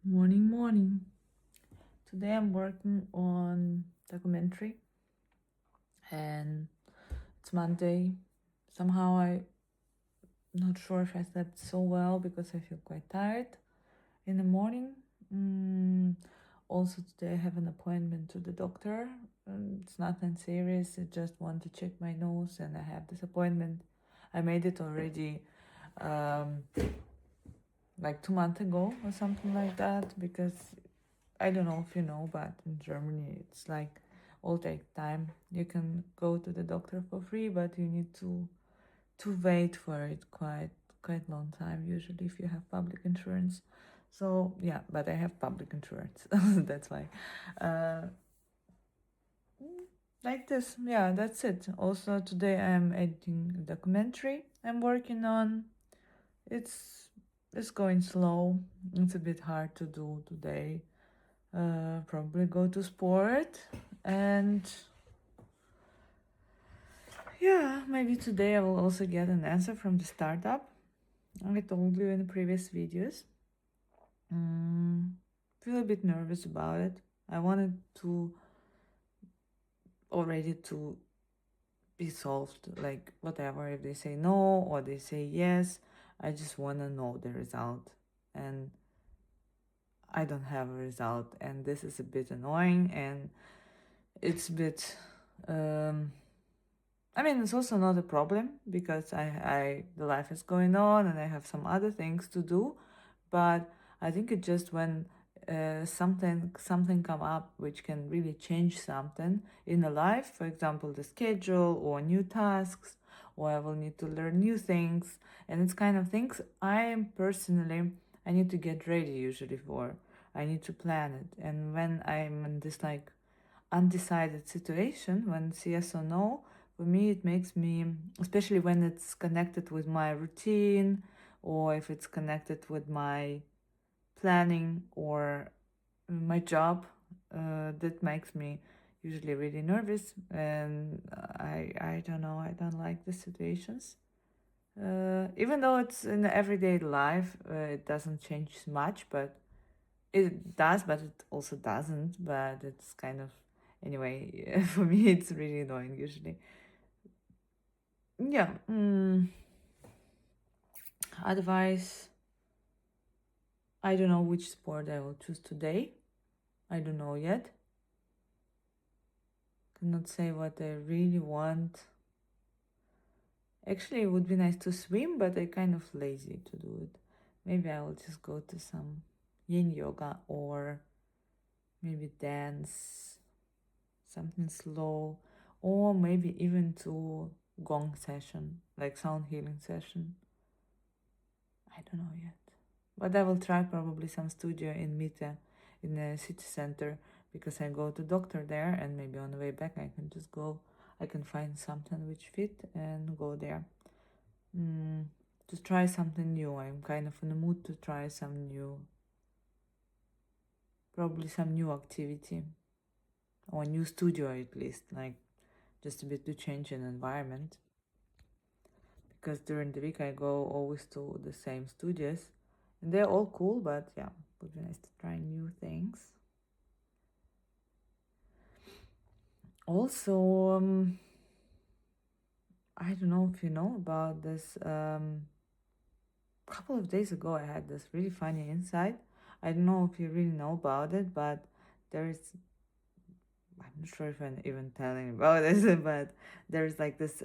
Morning. Today I'm working on documentary and it's Monday. Somehow I'm not sure if I slept so well because I feel quite tired in the morning. Mm, Also today I have an appointment to the doctor. It's nothing serious. I just want to check my nose and I have this appointment. I made it already um, like 2 months ago or something like that because I don't know if you know, but in Germany it's like all take time. You can go to the doctor for free, but you need to wait for it quite long time usually if you have public insurance. So yeah, but I have public insurance, that's why. Uh, like this, yeah, that's it. Also today I'm editing a documentary I'm working on. It's it's going slow. It's a bit hard to do today. Probably go to sport and yeah, maybe today I will also get an answer from the startup. I told you in the previous videos. Feel a bit nervous about it. I wanted to already to be solved, like whatever, if they say no or they say yes, I just want to know the result. And I don't have a result, and this is a bit annoying, and it's a bit I mean, it's also not a problem because the life is going on and I have some other things to do, but I think it just when something come up which can really change something in a life, for example, the schedule or new tasks, or I will need to learn new things, and it's kind of things I am personally I need to get ready usually for. I need to plan it, and when I'm in this like undecided situation, when it's yes or no, for me it makes me, especially when it's connected with my routine or if it's connected with my planning or my job, that makes me usually really nervous, and I don't know, I don't like the situations. Even though it's in the everyday life, it doesn't change much, but it does, but it also doesn't. But it's kind of, anyway, for me, it's really annoying usually. Yeah. Advice. I don't know which sport I will choose today. I don't know yet. Cannot say what I really want. Actually, it would be nice to swim, but I'm kind of lazy to do it. Maybe I will just go to some yin yoga or maybe dance, something slow, or maybe even to gong session, like sound healing session. I don't know yet. But I will try probably some studio in Mitte, in the city center, because I go to doctor there, and maybe on the way back I can just go. I can find something which fit and go there. To try something new. I'm kind of in the mood to try some new, probably some new activity or a new studio at least, like just a bit to change an environment. Because during the week I go always to the same studios, and they're all cool, but yeah, it would be nice to try new things. Also, I don't know if you know about this. Couple of days ago, I had this really funny insight. I don't know if you really know about it, but there's, I'm not sure if I'm even telling about this, but there's like this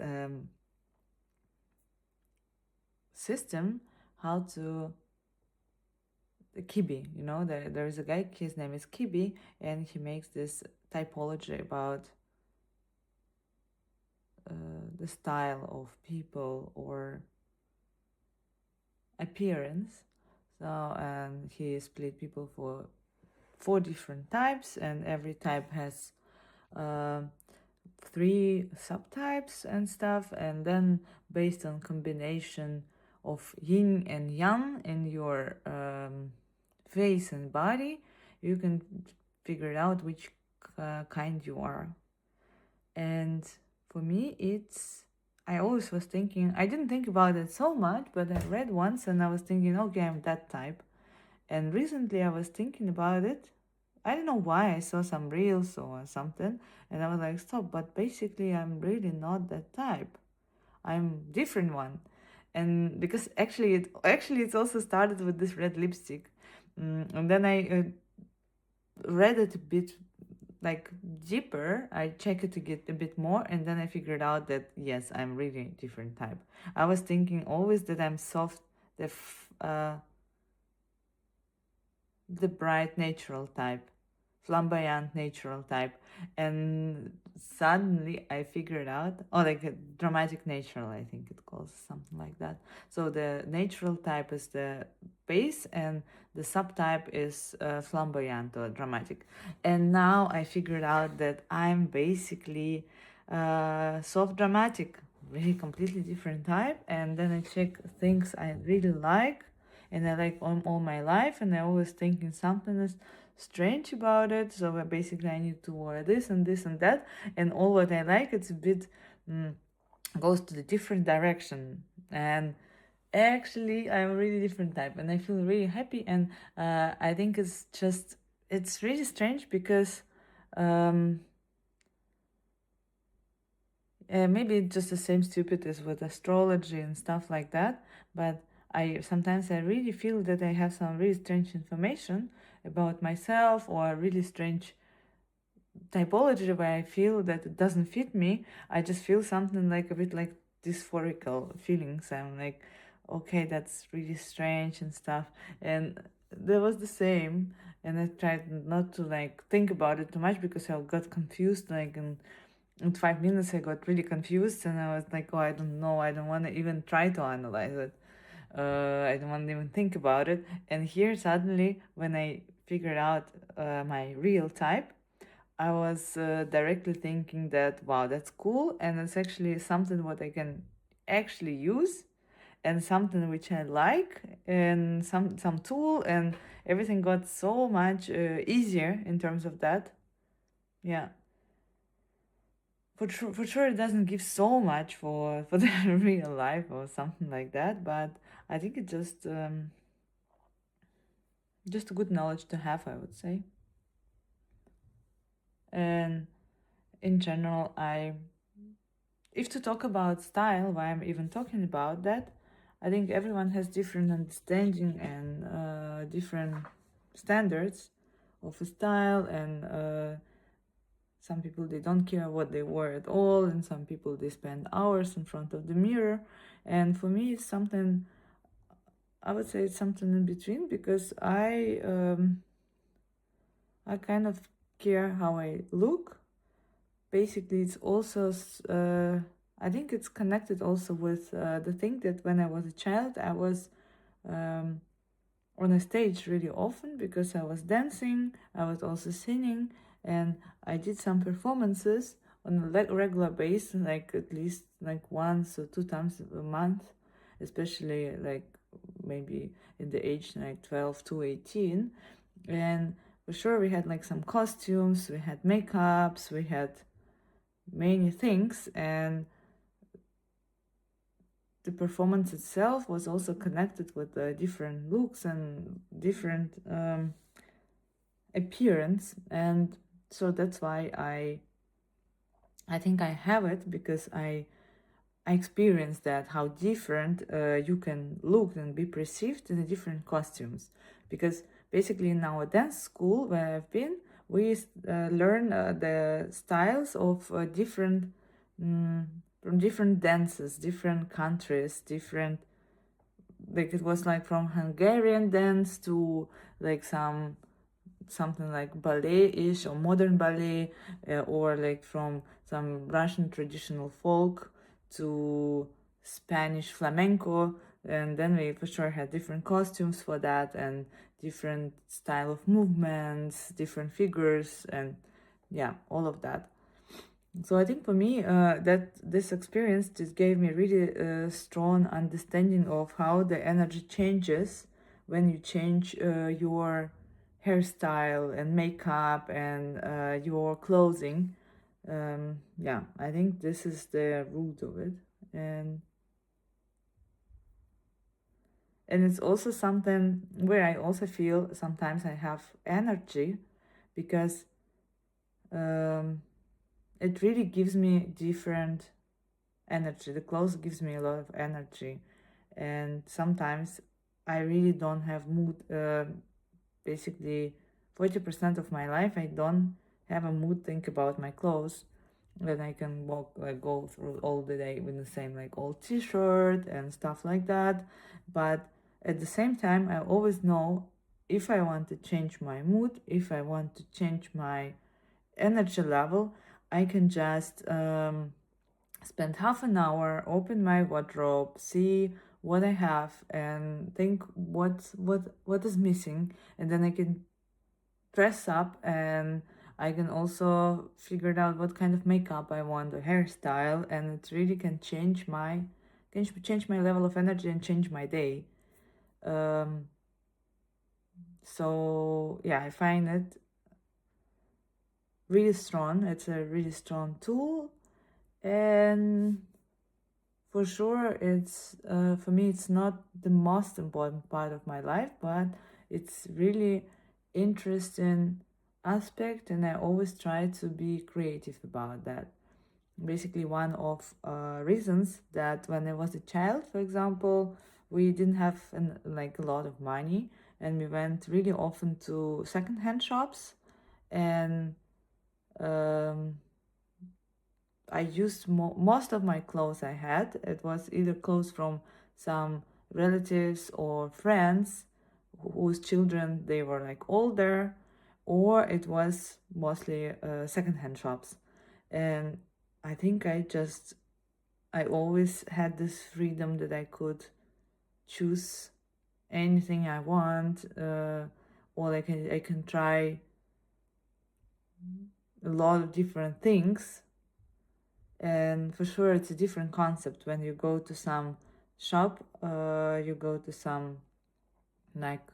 system how to Kibbe, there's a guy, his name is Kibbe, and he makes this typology about the style of people or appearance. So, and he split people for 4 different types, and every type has uh, 3 subtypes and stuff, and then based on combination of yin and yang in your face and body, you can figure out which kind you are. And for me, I always was thinking, I didn't think about it so much, but I read once and I was thinking, okay, I'm that type. And recently I was thinking about it. I don't know why, I saw some reels or something, and I was like, stop, but basically I'm really not that type. I'm different one. And because actually it's also started with this red lipstick. And then I read it a bit like deeper. I checked it to get a bit more, and then I figured out that yes, I'm really different type. I was thinking always that I'm soft, the bright natural type, flamboyant natural type, and suddenly I figured out, oh, like a dramatic natural, I think it calls something like that. So the natural type is the base, and the subtype is flamboyant or dramatic. And now I figured out that I'm basically soft dramatic, really completely different type. And then I check things I really like and I like all my life, and I always thinking something is strange about it. So basically, I need to wear this and this and that, and all what I like, it's a bit goes to the different direction. And actually, I'm a really different type, and I feel really happy. And I think it's really strange because. Um, Maybe it's just the same stupid as with astrology and stuff like that, but I sometimes I really feel that I have some really strange information about myself or really strange typology where I feel that it doesn't fit me. I just feel something like a bit like dysphorical feelings. I'm like, okay, that's really strange and stuff. And there was the same. And I tried not to like think about it too much because I got confused like in 5 minutes I got really confused and I was like, oh, I don't know, I don't want to even try to analyze it. I don't want to even think about it. And here suddenly, when I figured out my real type, I was directly thinking that wow, that's cool, and it's actually something what I can actually use, and something which I like, and some tool, and everything got so much easier in terms of that. Yeah. For sure it doesn't give so much for the real life or something like that, but I think it's just a good knowledge to have, I would say. And in general, I if to talk about style, why I'm even talking about that, I think everyone has different understanding and different standards of a style, and some people they don't care what they wear at all, and some people they spend hours in front of the mirror. And for me, it's something, I would say it's something in between, because I kind of care how I look. Basically, it's also I think it's connected also with the thing that when I was a child, I was um, on a stage really often because I was dancing, I was also singing, and I did some performances on a regular basis, like at least like once or two times a month, especially like maybe in the age like 12 to 18. And for sure, we had like some costumes, we had makeups, we had many things, and the performance itself was also connected with the different looks and different appearance. And so that's why I think I have it, because I experienced that how different you can look and be perceived in the different costumes. Because basically in our dance school where I've been, we learn the styles of different from different dances, different countries, different, like it was like from Hungarian dance to like something like ballet-ish or modern ballet, or like from some Russian traditional folk to Spanish flamenco. And then we for sure had different costumes for that, and different style of movements, different figures, and yeah, all of that. So I think for me, that this experience just gave me really strong understanding of how the energy changes when you change your hairstyle and makeup and your clothing. Yeah, I think this is the root of it. And And it's also something where I also feel sometimes I have energy, because um, it really gives me different energy. The clothes gives me a lot of energy, and sometimes I really don't have mood. Basically, 40% of my life I don't have a mood think about my clothes. Then I can walk, like, go through all the day with the same, like, old t-shirt and stuff like that. But at the same time, I always know if I want to change my mood, if I want to change my energy level, I can just spend half an hour, open my wardrobe, see what I have, and think what is missing, and then I can dress up, and I can also figure out what kind of makeup I want, or hairstyle, and it really can change my level of energy and change my day. Um, so yeah, I find it really strong. It's a really strong tool, and for sure, it's for me, it's not the most important part of my life, but it's really interesting aspect, and I always try to be creative about that. Basically, one of reasons that when I was a child, for example, we didn't have like a lot of money, and we went really often to secondhand shops, and um, I used most of my clothes I had. It was either clothes from some relatives or friends whose children they were like older, or it was mostly secondhand shops. And I think I always had this freedom that I could choose anything I want, or I can try a lot of different things. And for sure, it's a different concept when you go to some shop. You go to some, like,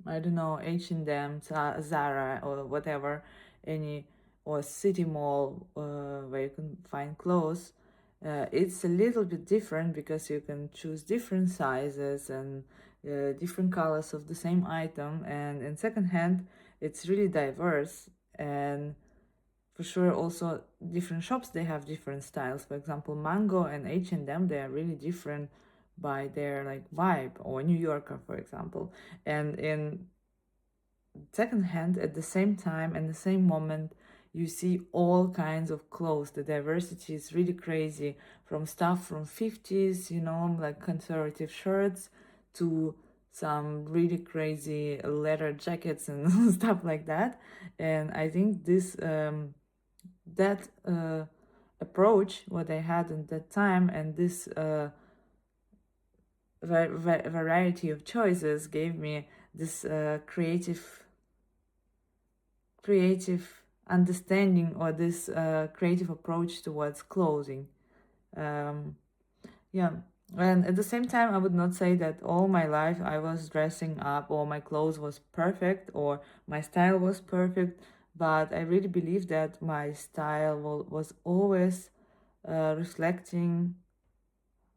I don't know, H&M, Zara, or whatever, any, or city mall, where you can find clothes. It's a little bit different because you can choose different sizes and different colors of the same item. And in secondhand, it's really diverse. And for sure, also different shops, they have different styles. For example, Mango and H&M, they are really different by their like vibe, or New Yorker, for example. And in secondhand, at the same time and the same moment, you see all kinds of clothes. The diversity is really crazy, from stuff from 50s, like conservative shirts, to some really crazy leather jackets and stuff like that. And I think that approach, what I had at that time, and this variety of choices gave me this creative understanding, or this creative approach towards clothing. Um, yeah. And at the same time, I would not say that all my life I was dressing up, or my clothes was perfect, or my style was perfect. But I really believe that my style was always reflecting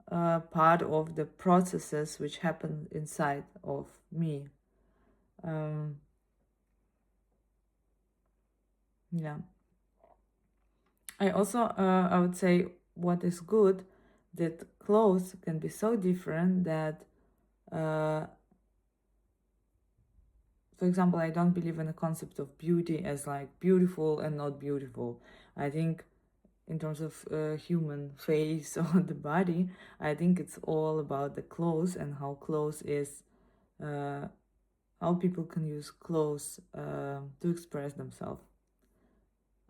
part of the processes which happen inside of me. Um, yeah. I also, I would say, what is good, that clothes can be so different that, uh, for example, I don't believe in the concept of beauty as like beautiful and not beautiful. I think in terms of human face or the body, I think it's all about the clothes, and how clothes is, uh, how people can use clothes to express themselves.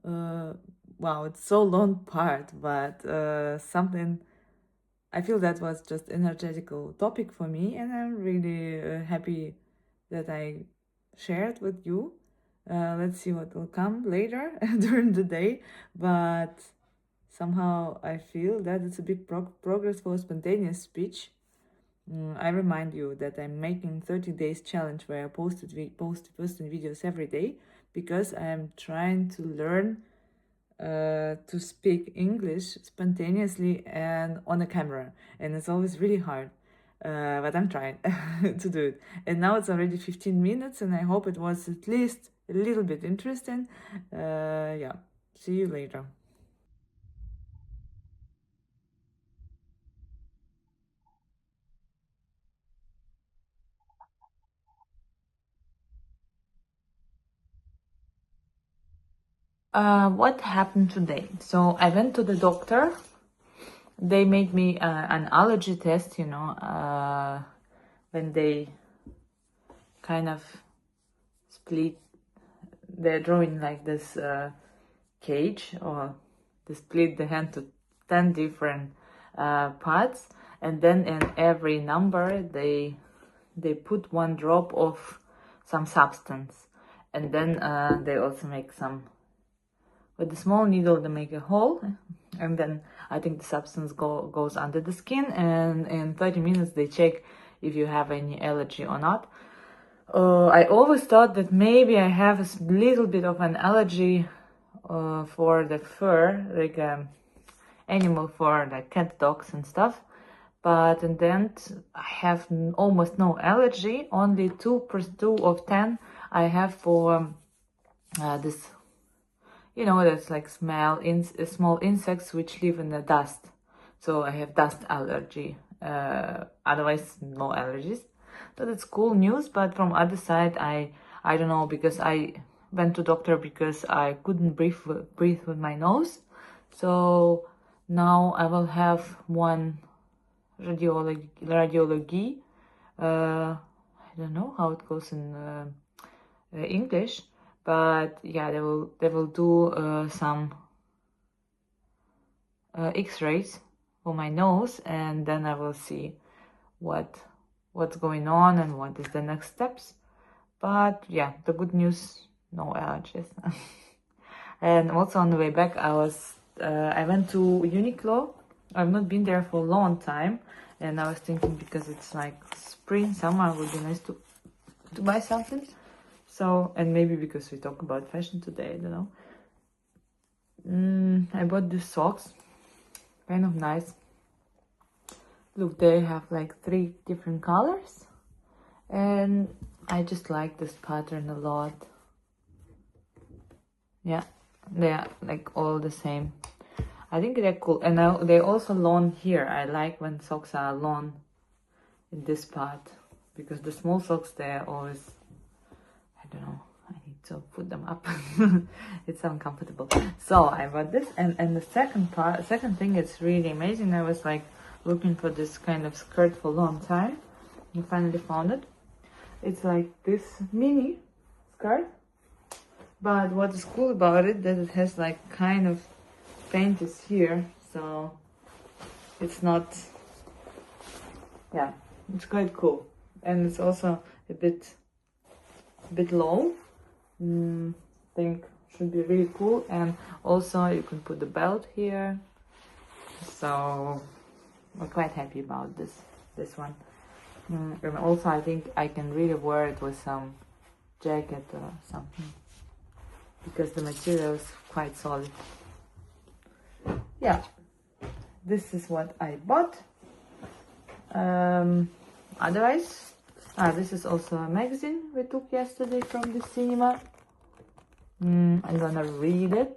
Uh, wow, it's so long part, but something, I feel that was just energetical topic for me, and I'm really happy that I shared with you. Let's see what will come later during the day, but somehow I feel that it's a big progress for spontaneous speech. I remind you that I'm making 30 days challenge where I posting videos every day, because I am trying to learn to speak English spontaneously and on a camera, and it's always really hard. but I'm trying to do it. And now it's already 15 minutes, and I hope it was at least a little bit interesting. Yeah, see you later. What happened today? So I went to the doctor. They made me an allergy test, when they kind of split, they're drawing like this cage, or they split the hand to 10 different parts, and then in every number they put one drop of some substance, and then they also make some, with a small needle they make a hole, and then I think the substance goes under the skin, and in 30 minutes they check if you have any allergy or not. I always thought that maybe I have a little bit of an allergy for the fur, like animal fur, like cat, dogs and stuff. But in the end, I have almost no allergy. Only 2 of 10 I have for this, that's like small insects which live in the dust. So I have dust allergy. Otherwise, no allergies. So that's cool news. But from other side, I don't know, because I went to doctor because I couldn't breathe with my nose. So now I will have one radiology. I don't know how it goes in English, but yeah, they will do some X-rays for my nose, and then I will see what's going on and what is the next steps. But yeah, the good news, no allergies. And also on the way back, I went to Uniqlo. I've not been there for a long time, and I was thinking, because it's like spring, summer, it would be nice to buy something. So, and maybe because we talk about fashion today, I don't know. I bought these socks, kind of nice. Look, they have like 3 different colors, and I just like this pattern a lot. Yeah, they are like all the same. I think they're cool, and now they also long here. I like when socks are long in this part, because the small socks, they're always, I don't know, I need to put them up. It's uncomfortable. So I bought this, and the second thing is really amazing. I was like looking for this kind of skirt for a long time. I finally found it. It's like this mini skirt, but what is cool about it, that it has like kind of panties here, so it's not, yeah, it's quite cool, and it's also a bit low. Think should be really cool, and also you can put the belt here, so I'm quite happy about this one. And also I think I can really wear it with some jacket or something, because the material is quite solid. Yeah, this is what I bought. Otherwise, this is also a magazine we took yesterday from the cinema. I'm gonna read it.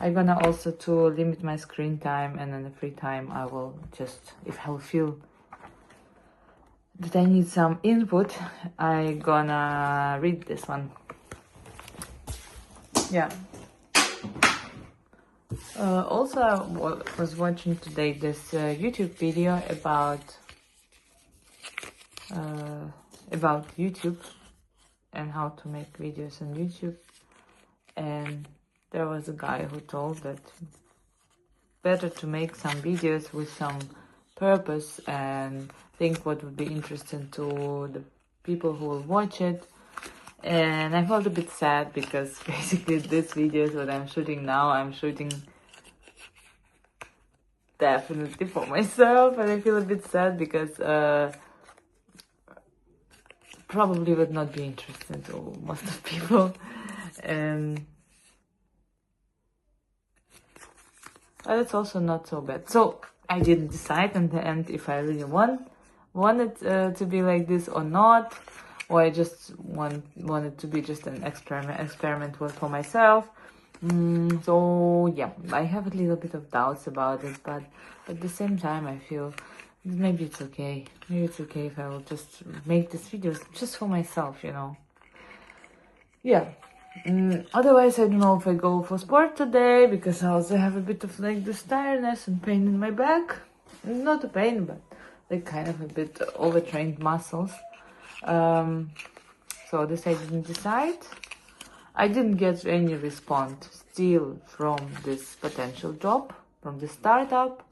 I'm gonna also to limit my screen time, and in the free time I will just, if I will feel that I need some input, I'm gonna read this one. Yeah. Also, I was watching today this YouTube video about YouTube and how to make videos on YouTube, and there was a guy who told that better to make some videos with some purpose and think what would be interesting to the people who will watch it. And I felt a bit sad, because basically this videos what I'm shooting now, I'm shooting definitely for myself, and I feel a bit sad because probably would not be interesting to most of people, and but it's also not so bad. So I didn't decide in the end if I really want want it to be like this or not, or I just want it to be just an experiment for myself. So yeah, I have a little bit of doubts about it, but at the same time I feel maybe it's okay. Maybe it's okay if I will just make this video just for myself, you know. Yeah. Otherwise, I don't know if I go for sport today, because I also have a bit of like this tiredness and pain in my back. Not a pain, but like kind of a bit overtrained muscles. So this I didn't decide. I didn't get any response still from this potential job, from the startup.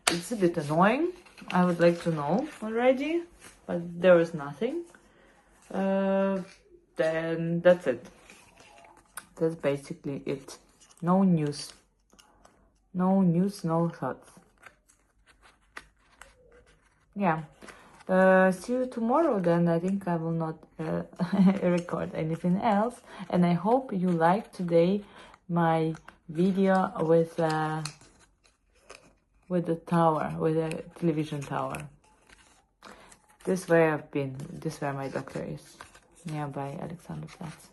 It's a bit annoying. I would like to know already, but there is nothing. Then that's it. That's basically it. No news. No news, no thoughts. Yeah. See you tomorrow then. I think I will not record anything else. And I hope you liked today my video with the tower, with the television tower. This where I've been. This where my doctor is. Nearby Alexanderplatz.